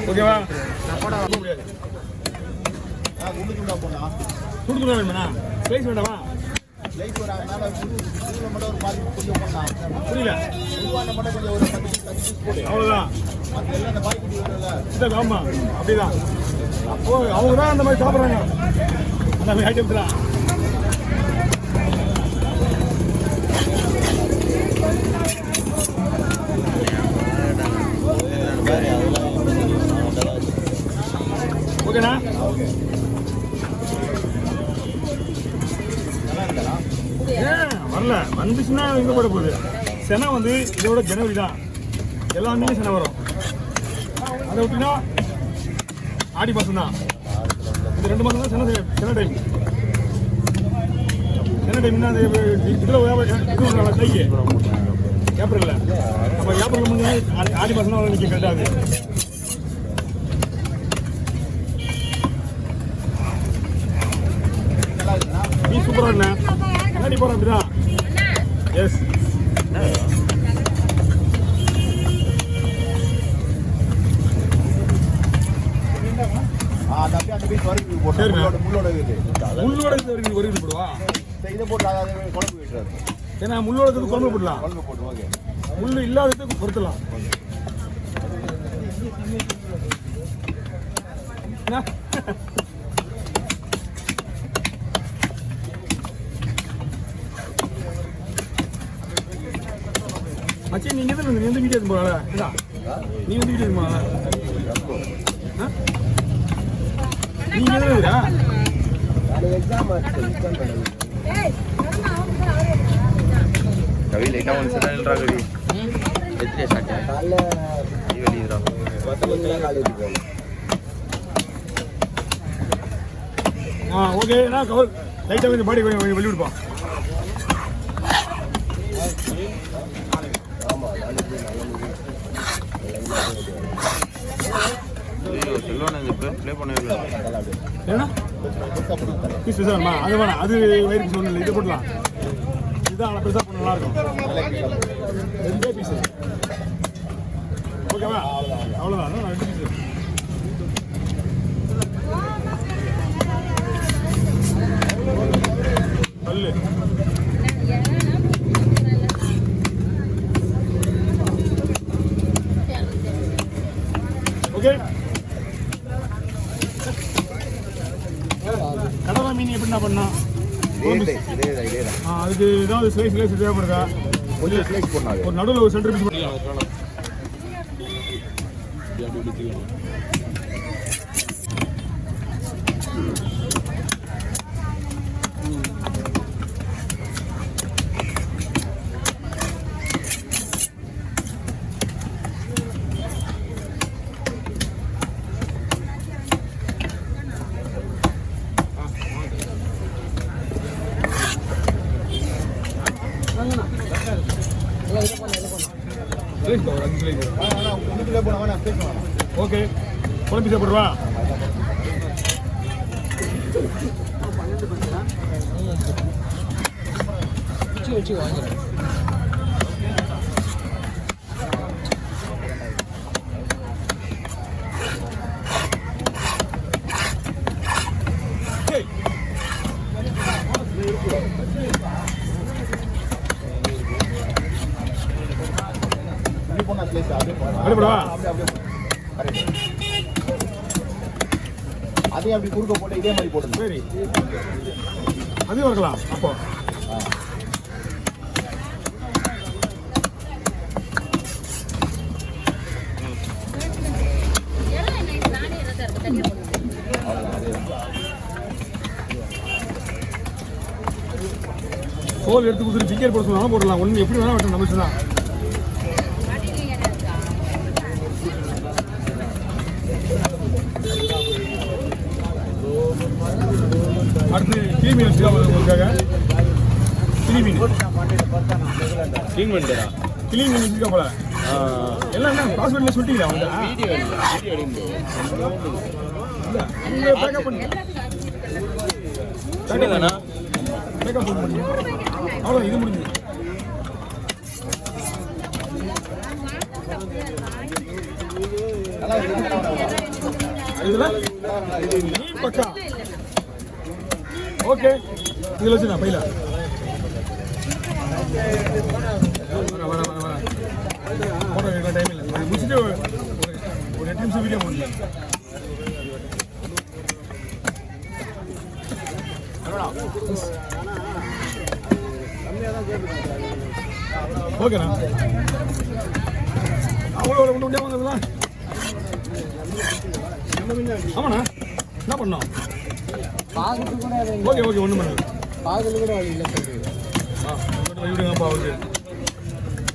ஓகேவா? நான் போட முடியாது. சுடு துண்டா வேணுமா? ஸ்லைஸ் வேண்டாமா? ஸ்லைஸ் ஒரு அதனால சுடு மட்டும் ஒரு பாதி கொஞ்சம் பண்ணலாம். புரியல. சுடுவான மட்டும் கொஞ்சம் ஒரு 10 பீஸ் போடு. அவ்வளோதான். மற்றெல்லாம் அந்த பாய் குட்டி வரும்ல. இல்லை ஆமாம் அப்படிதான். அப்போ அவங்க தான் அந்த மாதிரி சாப்பிட்றாங்க. அந்த மாதிரி ஐட்டம்ஸ் தான். ஓகேண்ணா? வரல வந்துச்சுன்னா எங்கே போட போகுது. செனை வந்து இதோட ஜனவரி தான். எல்லாமே செனை வரும். அதை விட்டினா ஆடி மாதம் தான். இந்த 2 மாதம் தான் செனை டைம். செனை டைம்னா அந்த இதில் தைக்கு ஏப்ரலில். அப்போ ஏப்ரல் முடிஞ்சு ஆடி மாதம் தான் நிற்க கரெக்டாகுது. நீ சூப்பராக என்ன முன்னாடி போகிறேன் அப்படிதான். எஸ் அந்த பீஸ் வரைக்கும் முள்ளோட வரைக்கும் போடுவா. இதை போட்டு அதாவது குழம்பு விட்டுறாரு. ஏன்னா முள்ளோட குழம்பு போடலாம். குழம்பு போட்டு ஓகே. முள்ளு இல்லாததுக்கு பொறுத்தலாம். மச்சி நீங்க எந்த வீடியோ எடுத்து போகல? நீ வந்து வீடியோ எடுத்து போகல? நீங்க எதுடா கவி லைட்டா ஒன் செகண்ட்ரா கவி எத்திரே சாட்டா காலைல வெளியடா வத்தலத்துல காலேஜ் போறேன். ஓகே நான் கவர் லைட்டா கொஞ்சம் பாடி வெளிய விடுப்பா. ஆமா ஐயோ செல்லோனே இந்த ப்ளே பண்ணவே இல்ல. ஏன்னா பீஸ் வேணுமா? அது வேணாம். அது வயிறுக்கு சொல்லல. இது போடலாம். இதுதான் பெருசாக பண்ண நல்லா இருக்கும். 2 பீஸ் ஓகேவா? அவ்வளோதான். 2 பீஸ். பல்லு ஓகே. கடவா மீன் எப்படின்னா பண்ணா? அதுக்கு ஏதாவது ஸ்லைஸ் தேவைப்படுதா? கொஞ்சம் ஸ்லைஸ் பண்ணாது. ஒரு நடுவில் ஒரு சென்டர் பீஸ் பண்ணிக்கலாம். ஓகே குழம்பு சாப்பிடுவா. வச்சு வாங்குறேன். அதையும் அப்படி குறுக்க போட்டு இதே மாதிரி போடுங்க. சரி அதையும் வரலாம். அப்போ தோல் எடுத்து கொடுத்துட்டு பிக்கர் போட சொன்னாலும் போடலாம். ஒன்று எப்படி வேணா வெட்டணும். நம்ம தான் அடுத்து கிளி மீன் வச்சுக்காக. கிளி மீன் கிளி மீன் வச்சுக்கா போல. எல்லாம் என்ன பாஸ்வேர்டில் சொல்லிட்டீங்களா? அவங்க பேக்கப் பண்ணி பேக்கப் பண்ணி அவ்வளோ இது முடிஞ்சு. இதுல நீ பக்கா ஓகே இதுல வச்சுதான் பையில வர போட டைம் இல்லை முடிச்சுட்டு ஒரு 8 நிமிஷம் வீடியோ போடல ஓகேண்ணா அவ்வளோ கொண்டு முடியாம வந்ததுலாம் ஆமாண்ணா என்ன பண்ணோம் ஓகே ஓகே ஒன்றும் பண்ணல பாதில் கூட வழி இல்லை சார் விடுங்கப்பா ஓகே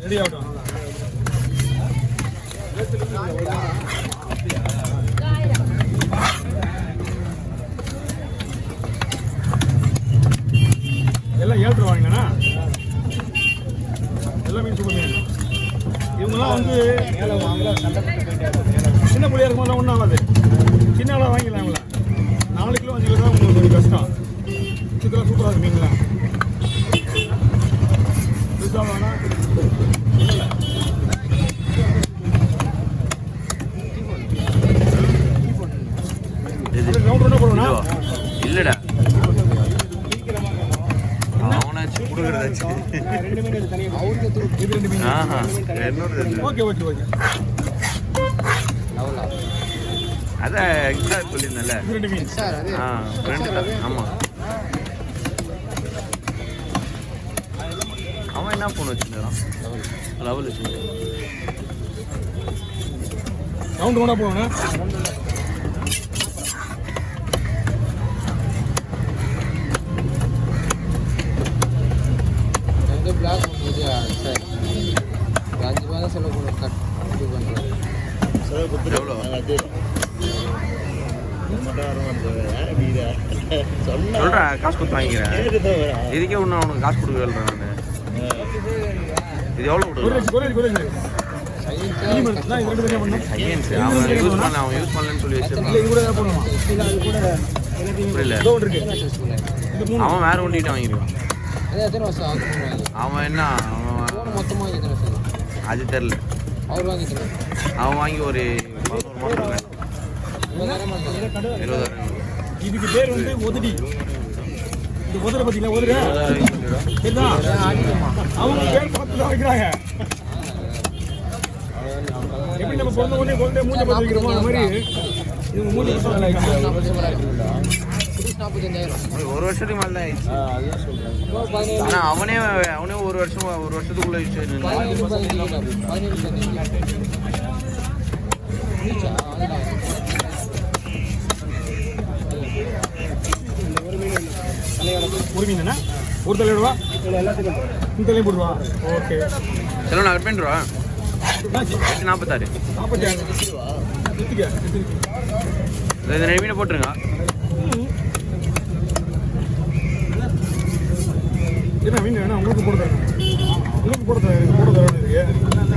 ரெடி ஆகட்டும் எல்லாம் 7 ரூபா வாங்கினா எல்லாம் மீன் சூப்பர் மீன் இவங்கெல்லாம் வந்து சின்ன பிள்ளையா இருக்கும்போது ஒன்றும் ஆகாது சின்ன ஆளாக வாங்கிக்கலாம் இவங்கள 4 கிலோ 5 கிலோ தான் உங்களுக்கு கொஞ்சம் கஷ்டம் இதெல்லாம் சூப்பராக இருக்கு மீன்லாம் வேணா ரவுண்ட் ரவுண்டாக போடுவேண்ணா இல்லடா அவனாச்சு கொடுக்குறதாச்சு இது 2 மீன் ஆஹா என்னோட ஓகே ஓகே ஓகே அதான் எக்ஸாக்ட் சொல்லியிருந்தேன்ல இது 2 மீன் ஆ ஃப்ரெண்டு தான் ஆமாம் அவன் என்ன ஃபோன் வச்சுருந்தான் லெவல் வச்சுருந்தான் ரவுண்ட் ரவுண்டாக போடுவேண்ணா பிளாக் இது சார் 5 ரூபா தான் செலவு பண்ண கட் இது பண்ணுறேன் எவ்வளோ சொல்கிறா காசு கொடுத்து வாங்கிக்கிறேன் இதுக்கே ஒன்று அவனுக்கு காசு கொடுக்கல நான் இது எவ்வளோ கொடுக்குறேன் நான் இது 2 தனியாக பண்ணேன் சயின்ஸ் அவன் யூஸ் பண்ணலன்னு சொல்லி வச்சிருக்கான் இல்லை இது கூட போடணுமா புரியல இதோ ஒன்று இருக்கு இது 3 அவன் வேற ஒன்றிட்டு வாங்கிருக்கான் அதே எத்தனை வருஷம் ஆகும் அவன் என்ன அவன் மொத்தமாக வாங்கி எத்தனை வருஷம் அது தெரில அவர் வாங்கி தரேன் அவன் வாங்கி ஒரு 11 மாதம் 20,000 இதுக்கு பேர் வந்து ஒதுடி இந்த ஒதுரை பார்த்தீங்களா ஒதுரை இதுதான் அவங்க பேர் பார்த்து தான் வைக்கிறாங்க எப்படி நம்ம பிறந்த உடனே குழந்தை மூஞ்சை பார்த்து வைக்கிறோமோ அந்த மாதிரி இவங்க மூஞ்சை பார்த்து வைக்கிறாங்க 45,000 ஒரு வருஷத்துக்கு மேலே தான் ஆயிடுச்சு அதுதான் சொல்கிறேன் ஆனால் அவனே ஒரு வருஷத்துக்குள்ளே யூஸ் 15 ஒரு மீன் என்ன ஒரு தலையோடவா இந்த தலையும் போடுவா ஓகே சரி நான் கட் பண்ணிடுவா 46 இந்த 2 மீனை போட்டுருங்க என்ன மீன் வேணா உங்களுக்கு போட தரேன் உங்களுக்கு போட தரேன்